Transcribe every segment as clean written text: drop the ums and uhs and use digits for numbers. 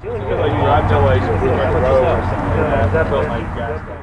Feeling good like you drive to like the road or something like that. That felt like gas.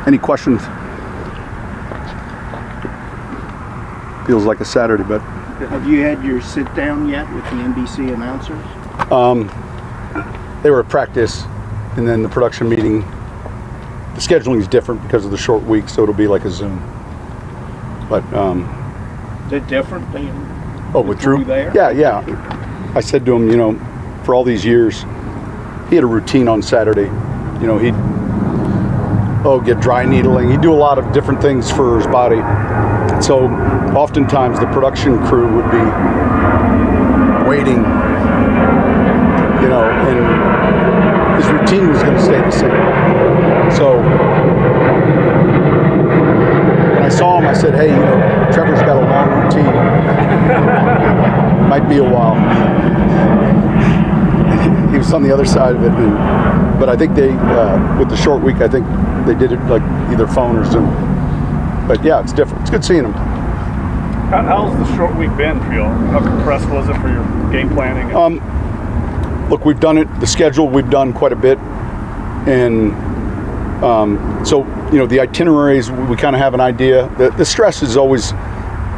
Any questions? Feels like a Saturday, but have you had your sit down yet with the NBC announcers? they were at practice, and then the production meeting. The scheduling is different because of the short week, so it'll be like a Zoom. But is it different than with Drew? There? Yeah. I said to him, for all these years, he had a routine on Saturday. He'd get dry needling. He'd do a lot of different things for his body. So oftentimes the production crew would be waiting, and his routine was going to stay the same. So when I saw him, I said, hey, Trevor's got a long routine. Might be a while. He was on the other side of it. But I think they, with the short week, I think they did it like either phone or Zoom. But yeah, it's different. It's good seeing him. How's the short week been for you? How compressed was it for your game planning? Look, we've done it. The schedule we've done quite a bit, and so the itineraries we kind of have an idea. The stress is always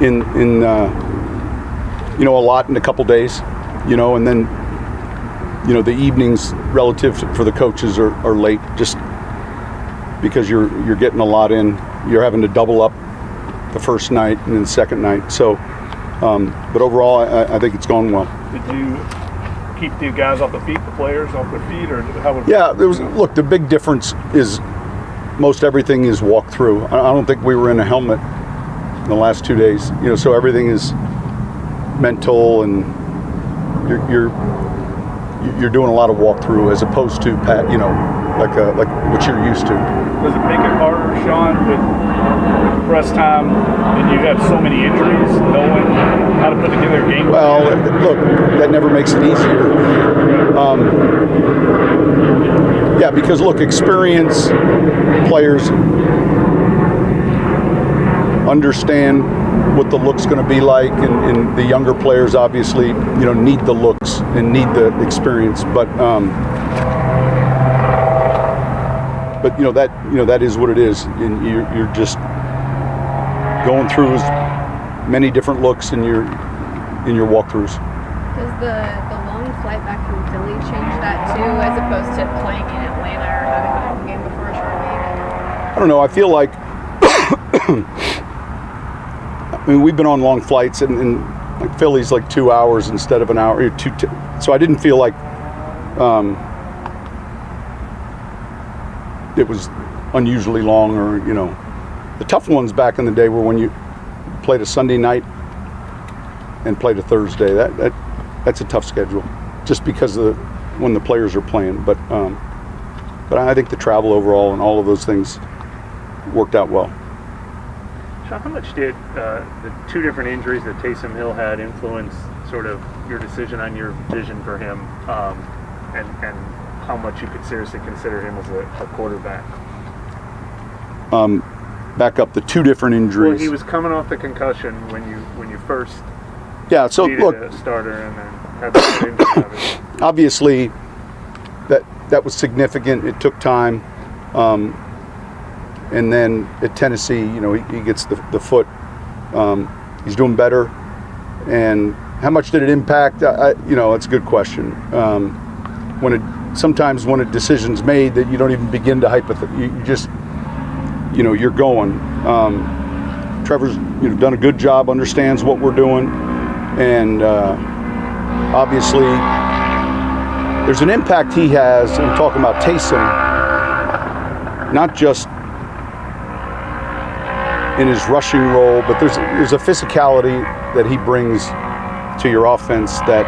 in a lot in a couple days, and then the evenings relative for the coaches are late just because you're getting a lot in. You're having to double up the first night and then the second night. So, but overall, I think it's going well. Did you keep the guys off the feet, the players off their feet, or how would? Yeah, look, the big difference is most everything is walk through. I don't think we were in a helmet in the last 2 days. So everything is mental, and you're doing a lot of walk through as opposed to like what you're used to. Does it make it harder, Sean, with press time, and you have so many injuries, knowing how to put together a game? Well, look, that never makes it easier. Yeah, because look, experienced players understand what the look's going to be like, and the younger players obviously, need the looks and need the experience. But that is what it is, and you're just going through as many different looks in your walkthroughs. Does the long flight back from Philly change that too, as opposed to playing in Atlanta or having a home game before a short week? I don't know. I feel like we've been on long flights, and like Philly's like 2 hours instead of an hour. So I didn't feel like it was unusually long, or the tough ones back in the day were when you played a Sunday night and played a Thursday. That's a tough schedule, just because of when the players are playing. But I think the travel overall and all of those things worked out well. Sean, how much did the two different injuries that Taysom Hill had influence sort of your decision on your vision for him, and how much you could seriously consider him as a quarterback? Back up the two different injuries. Well, he was coming off the concussion when you first so needed look, a starter, and then had the injury of it. Obviously that was significant. It took time. And then at Tennessee, he gets the foot. He's doing better. And how much did it impact? It's a good question. Sometimes when a decision's made that you don't even begin to you just, you're going. Trevor's done a good job, understands what we're doing, and obviously there's an impact he has. I'm talking about Taysom, not just in his rushing role, but there's a physicality that he brings to your offense that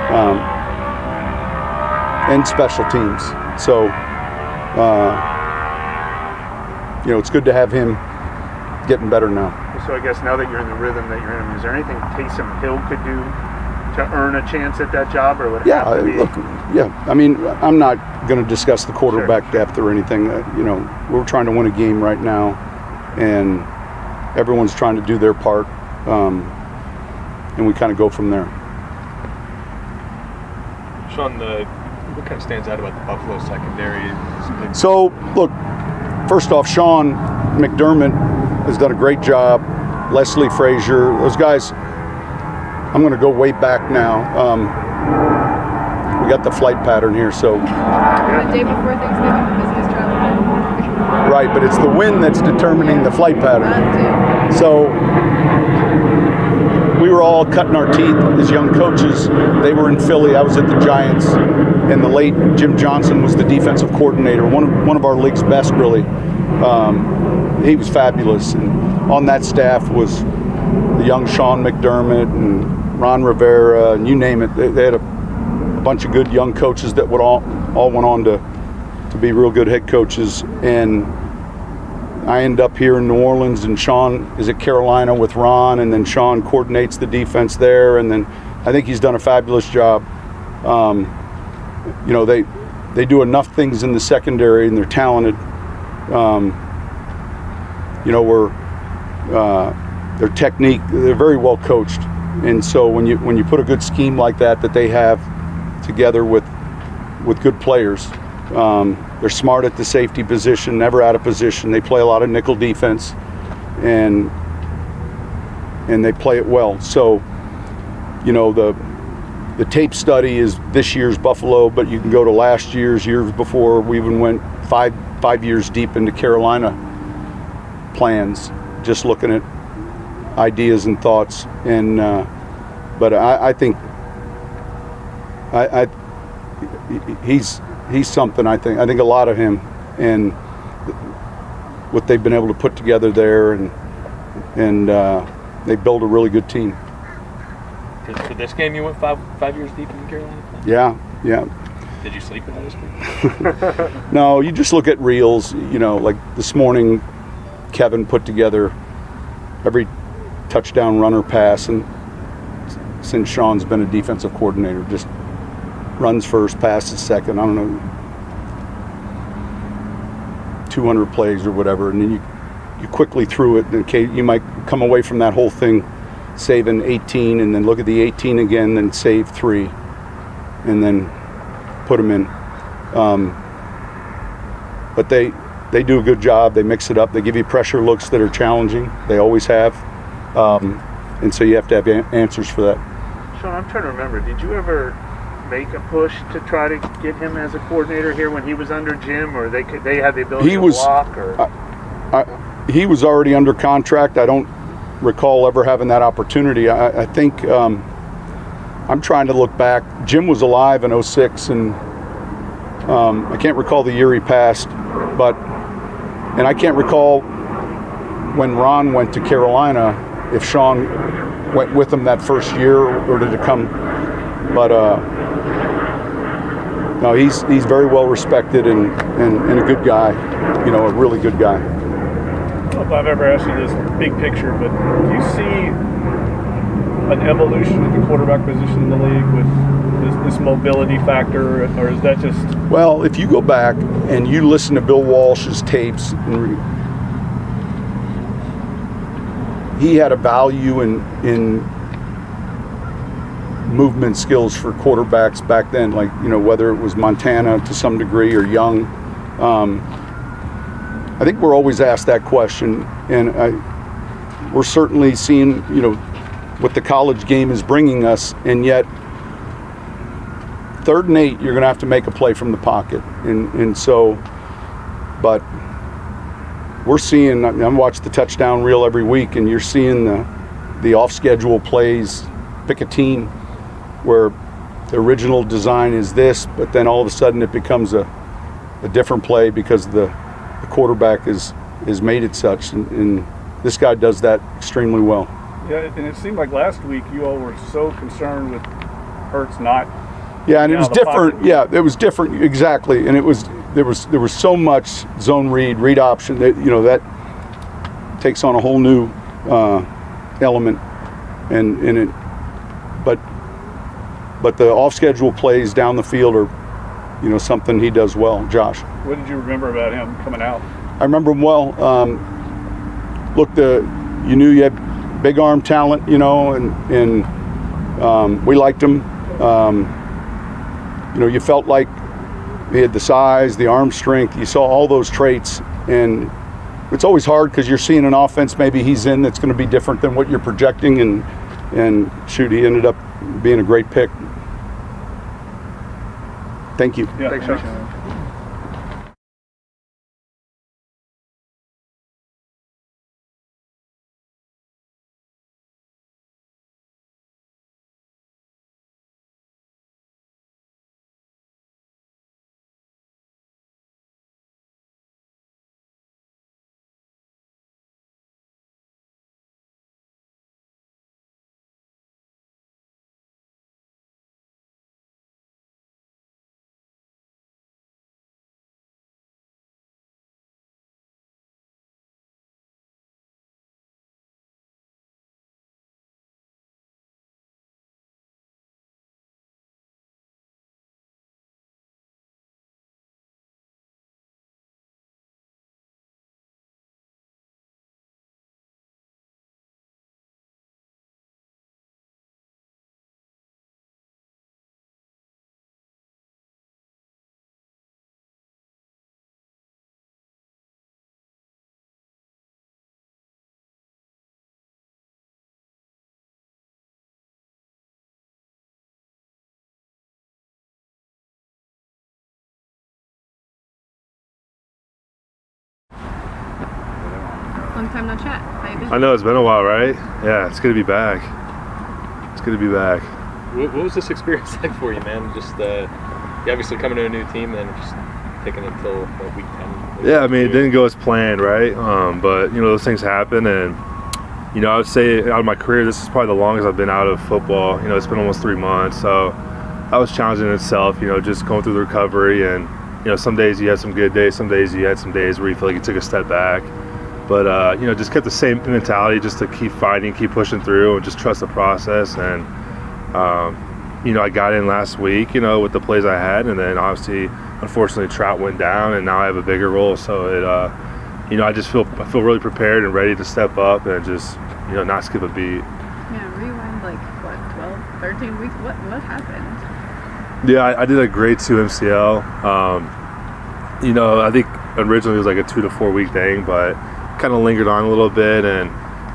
and special teams. So it's good to have him getting better now. So I guess now that you're in the rhythm that you're in, is there anything Taysom Hill could do to earn a chance at that job, or would it have to be? Look, I mean, I'm not going to discuss the quarterback depth or anything. We're trying to win a game right now, and everyone's trying to do their part, and we kind of go from there. Sean, what kind of stands out about the Buffalo secondary? So, look, first off, Sean McDermott has done a great job. Leslie Frazier, those guys, I'm going to go way back now. We got the flight pattern here, so. The day before Thanksgiving, business travel. Right, but it's the wind that's determining the flight pattern. That too. So we were all cutting our teeth as young coaches. They were in Philly. I was at the Giants, and the late Jim Johnson was the defensive coordinator, one of our league's best, really. He was fabulous, and on that staff was the young Sean McDermott and Ron Rivera, and you name it. They had a bunch of good young coaches that would all went on to be real good head coaches. And I end up here in New Orleans, and Sean is at Carolina with Ron, and then Sean coordinates the defense there, and then I think he's done a fabulous job. You know, they do enough things in the secondary, and they're talented. You know, their technique, they're very well coached, and so when you put a good scheme like that they have together with good players, they're smart at the safety position, never out of position. They play a lot of nickel defense, and they play it well. So, you know, the tape study is this year's Buffalo, but you can go to last year's, years before. We even went five years deep into Carolina plans, just looking at ideas and thoughts. And but I think he's something. I think a lot of him, and what they've been able to put together there, and they build a really good team. For this game, you went five years deep in Carolina? Yeah. Did you sleep in this week? No, you just look at reels. You know, like this morning, Kevin put together every touchdown runner pass, and since Sean's been a defensive coordinator, just runs first, passes second. I don't know, 200 plays or whatever, and then you quickly through it. And you might come away from that whole thing saving 18, and then look at the 18 again, then save 3, and then put them in. But they do a good job. They mix it up. They give you pressure looks that are challenging. They always have. And so you have to have answers for that. Sean, I'm trying to remember, did you ever make a push to try to get him as a coordinator here when he was under Jim, or they had the ability to block? Or he was already under contract. I don't recall ever having that opportunity. I think I'm trying to look back. Jim was alive in 06, and I can't recall the year he passed, and I can't recall when Ron went to Carolina if Sean went with him that first year, or did it come? But no, he's very well respected and a good guy. You know, a really good guy. I don't know if I've ever asked you this big picture, but do you see an evolution of the quarterback position in the league with this mobility factor, or is that just? Well, if you go back and you listen to Bill Walsh's tapes, he had a value in movement skills for quarterbacks back then, like, you know, whether it was Montana to some degree or Young. I think we're always asked that question, and we're certainly seeing, you know, what the college game is bringing us, and yet 3rd and 8, you're going to have to make a play from the pocket, and so, but we're seeing, I watch the touchdown reel every week, and you're seeing the off-schedule plays, pick a team where the original design is this, but then all of a sudden it becomes a different play because the quarterback is made it such, and this guy does that extremely well. Yeah, and it seemed like last week you all were so concerned with Hurts not. Yeah, and it was different. Pocket. Yeah, it was different, exactly, and there was so much zone read option that, you know, that takes on a whole new element, and it, but the off-schedule plays down the field are, you know, something he does well. Josh, what did you remember about him coming out? I remember him well. Look, you knew you had big arm talent, you know, and we liked him. You know, you felt like he had the size, the arm strength. You saw all those traits, And it's always hard because you're seeing an offense maybe he's in that's going to be different than what you're projecting, and shoot, he ended up being a great pick. Thank you. Yeah, thanks, Sean. Long time no chat. How you been? I know, it's been a while, right? Yeah, it's good to be back. It's good to be back. What was this experience like for you, man? Just you obviously coming to a new team, then just taking it until week 10. Yeah, I mean, it didn't go as planned, right? But, you know, those things happen. And, you know, I would say out of my career, this is probably the longest I've been out of football. You know, it's been almost 3 months. So that was challenging in itself, you know, just going through the recovery. And, you know, some days you had some good days. Some days you had some days where you feel like you took a step back. But, you know, just kept the same mentality, just to keep fighting, keep pushing through, and just trust the process. And, you know, I got in last week, you know, with the plays I had. And then, obviously, unfortunately, Trout went down, and now I have a bigger role. So, you know, I feel really prepared and ready to step up and just, you know, not skip a beat. Yeah, rewind like, what, 12, 13 weeks? What happened? Yeah, I did a grade 2 MCL. You know, I think originally it was like a 2 to 4 week thing, but kind of lingered on a little bit, and,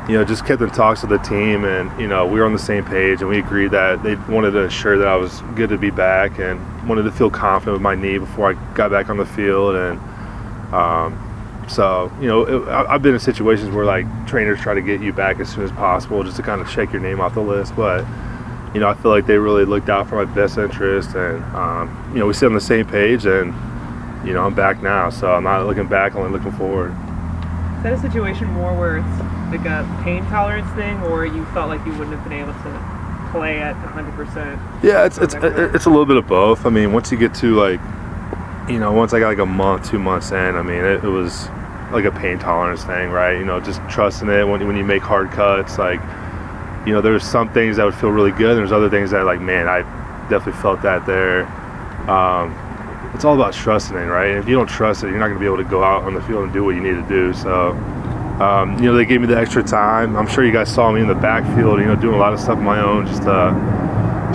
you know, just kept in talks with the team, and, you know, we were on the same page, and we agreed that they wanted to ensure that I was good to be back and wanted to feel confident with my knee before I got back on the field. And so, you know, I've been in situations where, like, trainers try to get you back as soon as possible just to kind of shake your name off the list, but, you know, I feel like they really looked out for my best interest, and, you know, we sit on the same page, and, you know, I'm back now, so I'm not looking back, I'm only looking forward. Is that a situation more where it's like a pain tolerance thing, or you felt like you wouldn't have been able to play at 100%? Yeah, it's a little bit of both. I mean, once you get to, like, you know, once I got like a month, 2 months in, I mean, it was like a pain tolerance thing, right? You know, just trusting it when you make hard cuts. Like, you know, there's some things that would feel really good, and there's other things that, like, man, I definitely felt that there. It's all about trusting it, right? And if you don't trust it, you're not going to be able to go out on the field and do what you need to do. So, you know, they gave me the extra time. I'm sure you guys saw me in the backfield, you know, doing a lot of stuff on my own, just to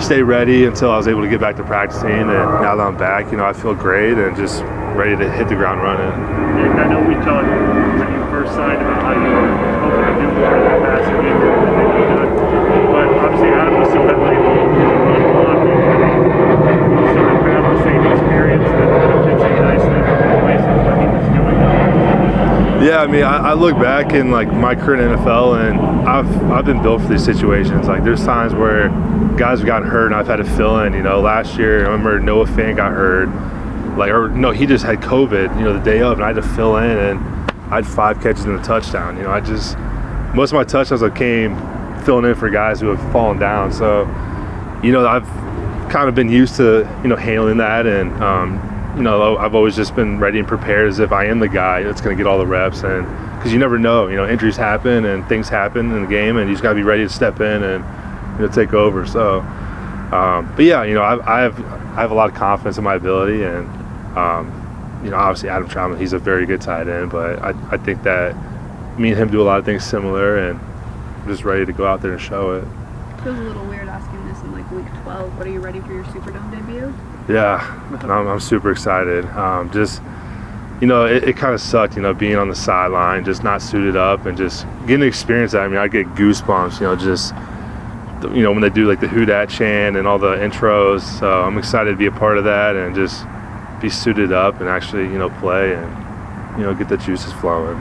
stay ready until I was able to get back to practicing. And now that I'm back, you know, I feel great and just ready to hit the ground running. Nick, I know we talked when you first signed about how you were hoping to do more in that passing game than you did, but obviously Adam was so heavily involved in the run blocking. You sort of have the same experience that fits in nicely with ways of what he was doing. Yeah, I mean, I look back in, like, my career in the NFL, and I've been built for these situations. Like, there's times where guys have gotten hurt and I've had to fill in. You know, last year I remember Noah Fant got hurt. Like, or no, he just had COVID, you know, the day of, and I had to fill in, and I had 5 catches and a touchdown. You know, most of my touchdowns came filling in for guys who have fallen down. So, you know, I've kind of been used to, you know, handling that, and, you know, I've always just been ready and prepared as if I am the guy that's going to get all the reps. And because you never know, you know, injuries happen and things happen in the game, and you just got to be ready to step in and, you know, take over. So, but yeah, you know, I have a lot of confidence in my ability, and, you know, obviously Adam Trautman, he's a very good tight end, but I think that me and him do a lot of things similar, and I'm just ready to go out there and show it. Feels a little weird asking this in like week 12, but are you ready for your Superdome debut? Yeah, I'm super excited. Just you know, it kind of sucked, you know, being on the sideline, just not suited up, and just getting to experience that. I mean, I get goosebumps, you know, just, you know, when they do like the Who Dat chant and all the intros. So I'm excited to be a part of that and just be suited up and actually, you know, play and, you know, get the juices flowing.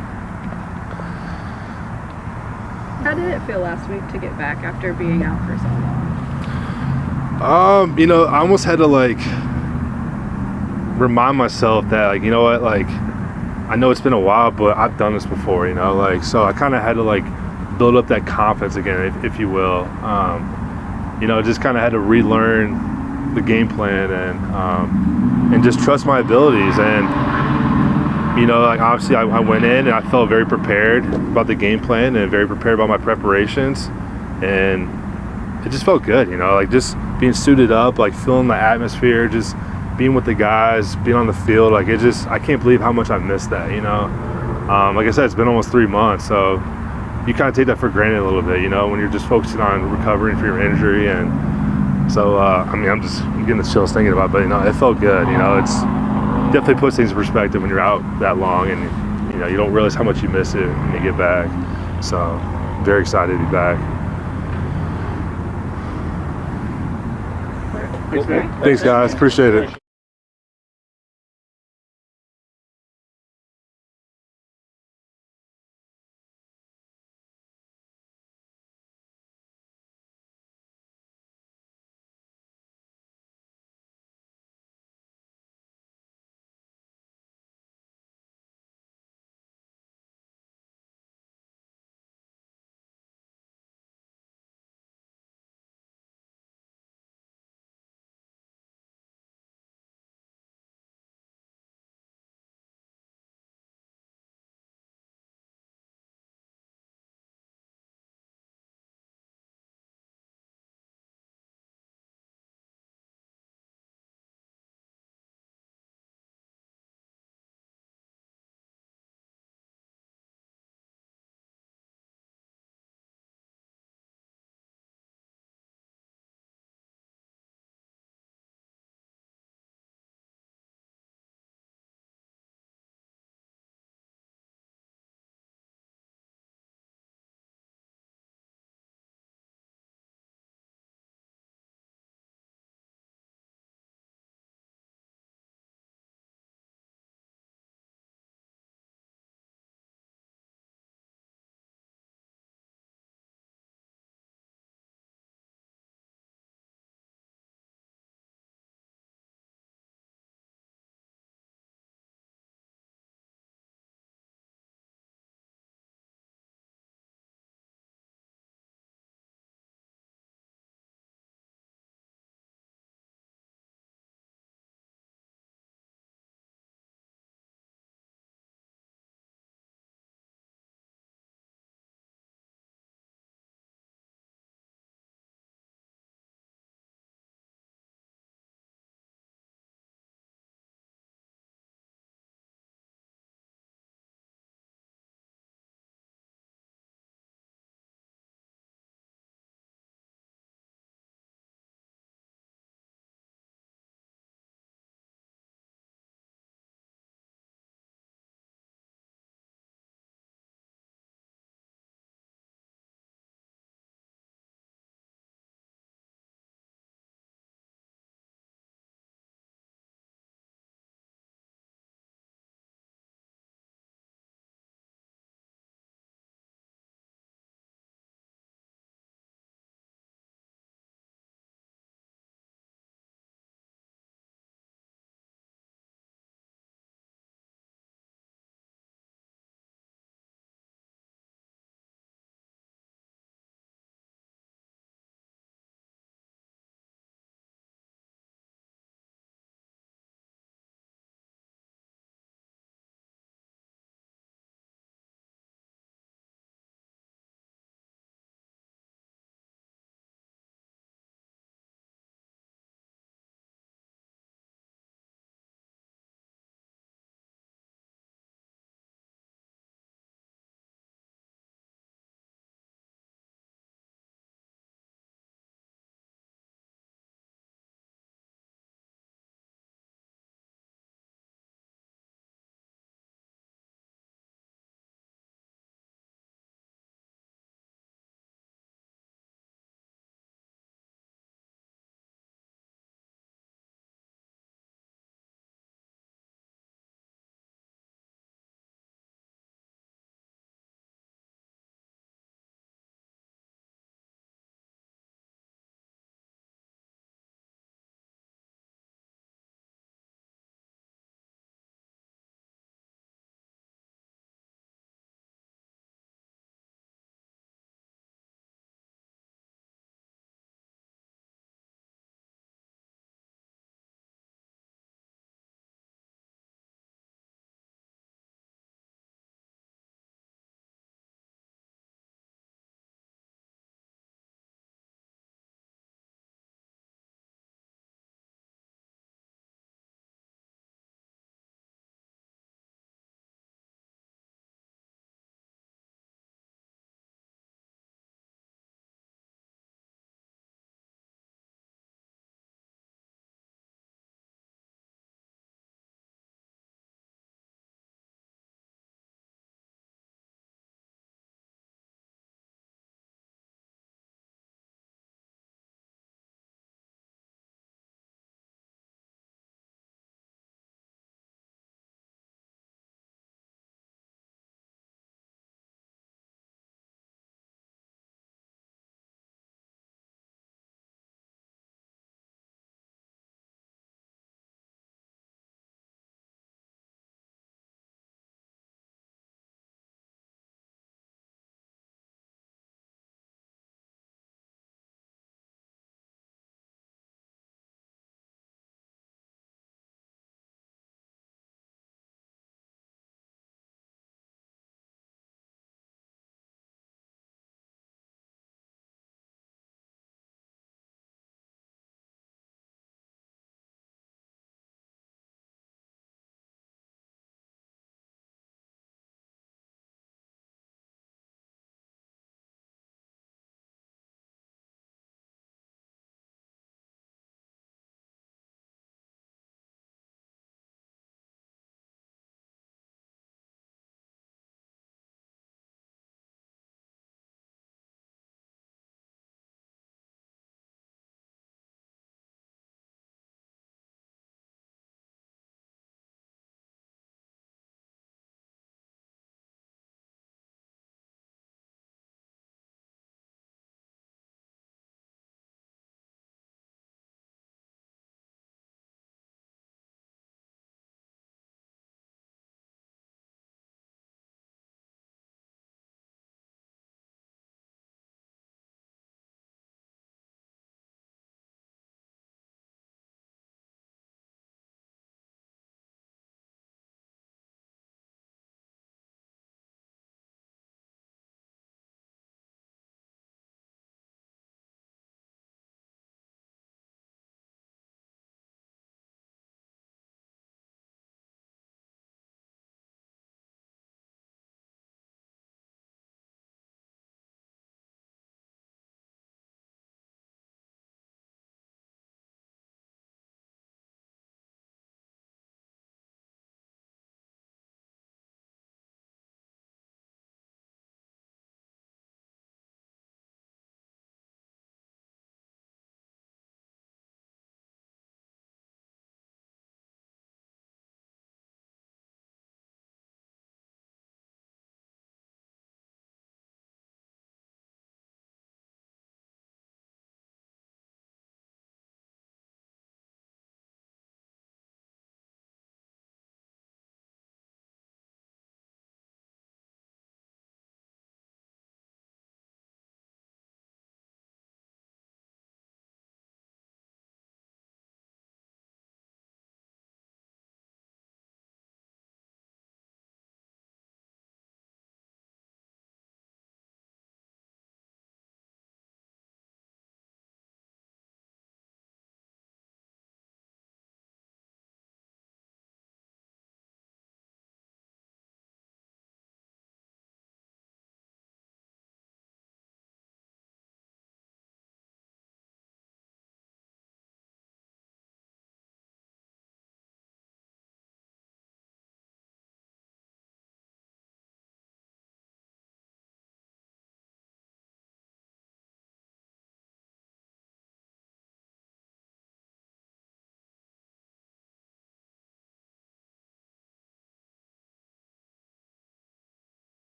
How did it feel last week to get back after being out for so long? You know, I almost had to like remind myself that, like, you know what, like, I know it's been a while, but I've done this before, you know, like, so I kind of had to like build up that confidence again, if you will. You know, just kind of had to relearn the game plan and just trust my abilities. And, you know, like, obviously I went in and I felt very prepared about the game plan and very prepared about my preparations, and it just felt good, you know, like just being suited up, like feeling the atmosphere, just being with the guys, being on the field. Like, it just, I can't believe how much I missed that, you know. Like I said, it's been almost 3 months, so you kind of take that for granted a little bit, you know, when you're just focusing on recovering from your injury. And so, I mean, I'm getting the chills thinking about it, but, you know, it felt good. You know, it's definitely puts things in perspective when you're out that long, and, you know, you don't realize how much you miss it when you get back. So, very excited to be back. Thanks, guys. Appreciate it.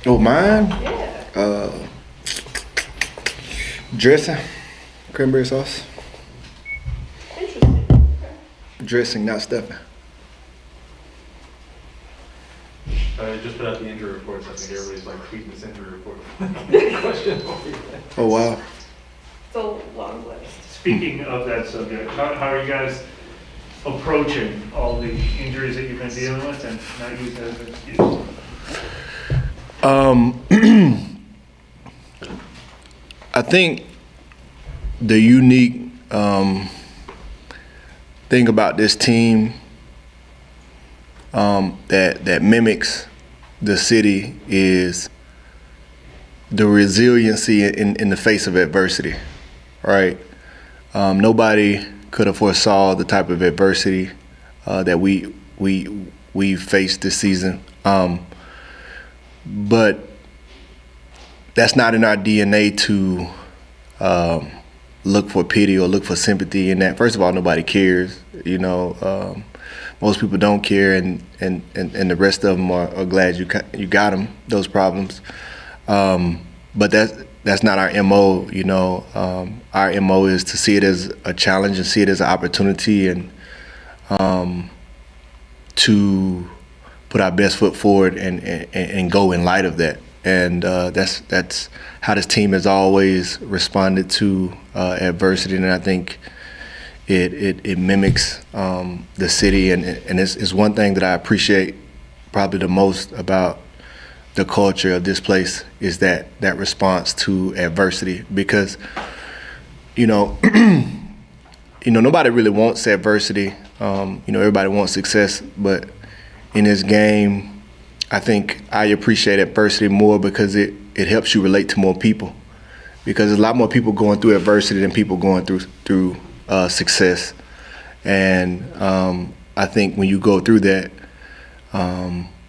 Oh, mine? Yeah. Dressing, cranberry sauce. Interesting. Okay. Dressing, not stuffing. I just put out the injury reports. I think everybody's like tweeting this injury report. Question for you. Oh, wow. It's a long list. Speaking of that subject, how are you guys approaching all the injuries that you've been dealing with and not using that as an excuse? I think the unique thing about this team that mimics the city is the resiliency in the face of adversity, right? Nobody could have foresaw the type of adversity that we faced this season, but that's not in our DNA to look for pity or look for sympathy in that. First of all, nobody cares. Most people don't care, and the rest of them are glad you got them, those problems. But that's not our MO. Our MO is to see it as a challenge and see it as an opportunity, and to put our best foot forward and go in light of that. And that's how this team has always responded to adversity, and I think it mimics the city, and it's one thing that I appreciate probably the most about the culture of this place is that response to adversity, because nobody really wants adversity. Everybody wants success, but in this game, I think I appreciate adversity more because it helps you relate to more people, because there's a lot more people going through adversity than people going through success. And I think when you go through that,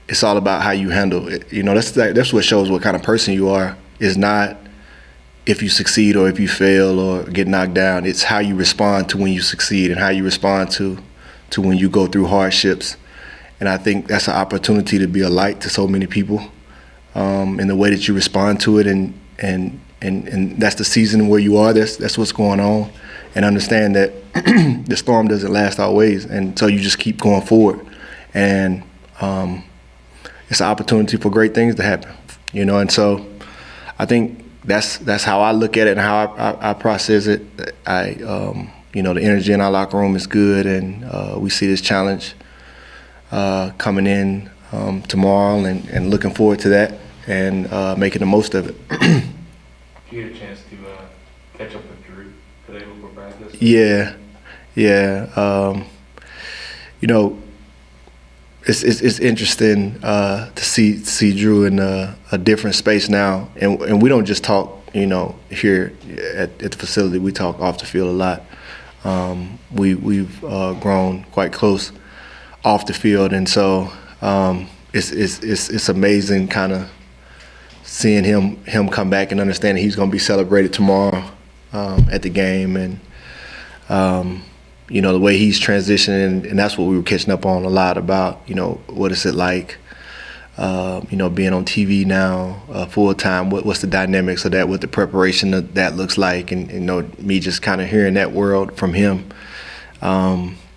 it's all about how you handle it. That's what shows what kind of person you are. It's not if you succeed or if you fail or get knocked down. It's how you respond to when you succeed and how you respond to when you go through hardships. And I think that's an opportunity to be a light to so many people in the way that you respond to it. And that's the season where you are. That's what's going on. And understand that the storm doesn't last always. And so you just keep going forward. And it's an opportunity for great things to happen. And so I think that's how I look at it and how I process it. The energy in our locker room is good, and we see this challenge coming in tomorrow, and looking forward to that and making the most of it. Did you get a chance to catch up with Drew today before practice? Yeah. It's interesting to see Drew in a different space now, and we don't just talk, here at the facility. We talk off the field a lot. We've grown quite close off the field, and so it's amazing kind of seeing him come back and understanding he's going to be celebrated tomorrow at the game, and the way he's transitioning, and that's what we were catching up on a lot about. What is it like, being on TV now full time? What's the dynamics of that? What the preparation of that looks like, and me just kind of hearing that world from him.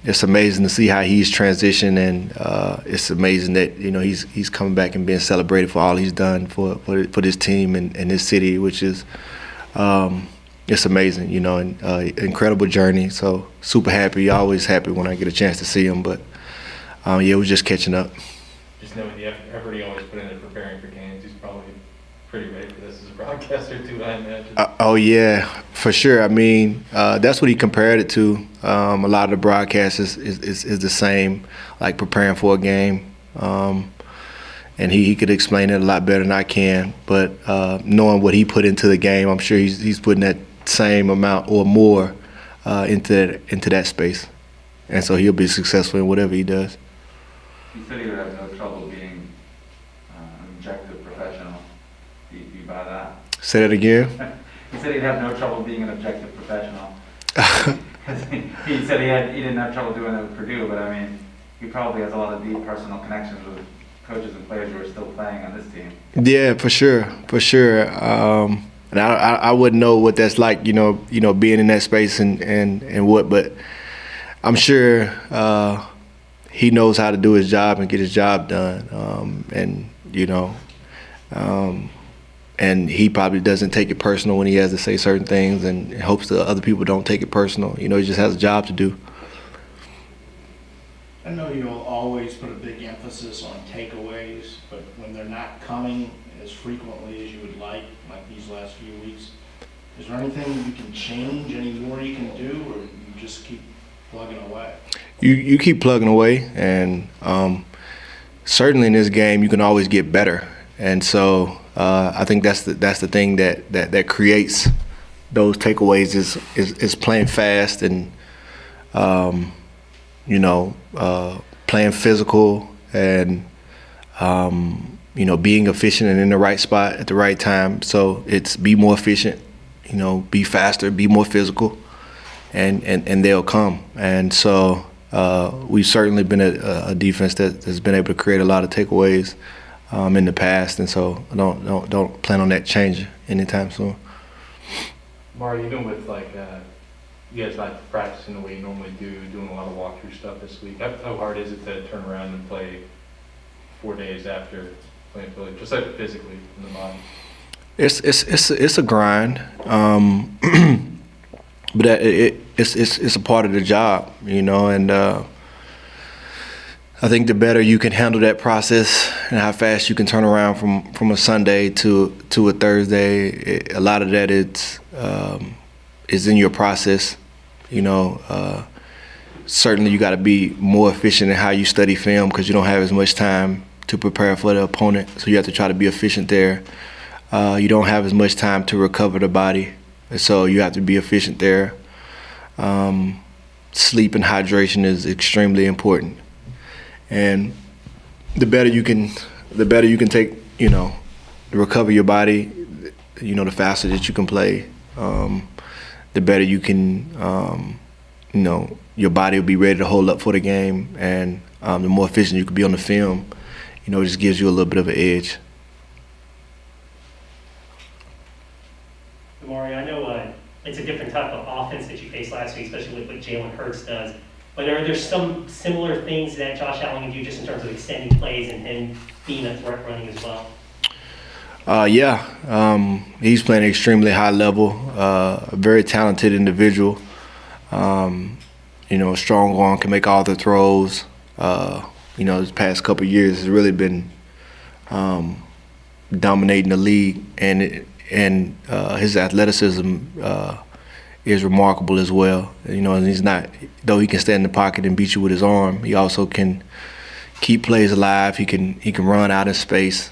It's amazing to see how he's transitioned, and it's amazing that he's coming back and being celebrated for all he's done for this team and this city, which is it's amazing, and incredible journey. So super happy, always happy when I get a chance to see him. But we're just catching up. Just knowing the effort he always put into preparing for games, he's probably pretty ready for this as a broadcaster too, I imagine. Oh yeah, for sure. I mean, that's what he compared it to. A lot of the broadcasts is the same, like preparing for a game. And he could explain it a lot better than I can. But knowing what he put into the game, I'm sure he's putting that same amount or more into that space. And so he'll be successful in whatever he does. He said he would have no trouble being an objective professional. Do you buy that? Say that again? He said he'd have no trouble being an objective professional. He said he didn't have trouble doing that with Purdue, but I mean, he probably has a lot of deep personal connections with coaches and players who are still playing on this team. Yeah, for sure. And I wouldn't know what that's like, being in that space and what, but I'm sure he knows how to do his job and get his job done. And he probably doesn't take it personal when he has to say certain things, and hopes that other people don't take it personal. He just has a job to do. I know you'll always put a big emphasis on takeaways, but when they're not coming as frequently as you would like these last few weeks, is there anything you can change, any more you can do, or you just keep plugging away? You keep plugging away, and certainly in this game you can always get better. And so I think that's the thing that creates those takeaways is playing fast and playing physical and being efficient and in the right spot at the right time. So it's be more efficient, be faster, be more physical, and they'll come. And so we've certainly been a defense that has been able to create a lot of takeaways in the past, and so I don't plan on that changing anytime soon. Mario, even with you guys not practicing the way you normally do, doing a lot of walkthrough stuff this week, how hard is it to turn around and play 4 days after playing Philly, just physically in the body? It's a grind, but it's a part of the job, and I think the better you can handle that process and how fast you can turn around from a Sunday to a Thursday, a lot of that is in your process. Certainly you got to be more efficient in how you study film because you don't have as much time to prepare for the opponent, so you have to try to be efficient there. You don't have as much time to recover the body, so you have to be efficient there. Sleep and hydration is extremely important, and the better you can take, recover your body, the faster that you can play, the better you can, your body will be ready to hold up for the game, and the more efficient you can be on the film, it just gives you a little bit of an edge. Demario, I know it's a different type of offense that you faced last week, especially with what Jalen Hurts does. But are there some similar things that Josh Allen can do just in terms of extending plays and being a threat running as well? He's playing at an extremely high level, a very talented individual. A strong arm, can make all the throws. This past couple of years has really been dominating the league, and his athleticism is remarkable as well. And he's not, though he can stand in the pocket and beat you with his arm, he also can keep plays alive. He can run out in space.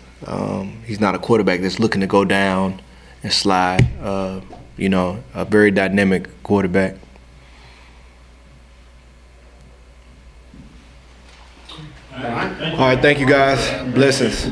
He's not a quarterback that's looking to go down and slide. A very dynamic quarterback. All right, thank you guys. Blessings.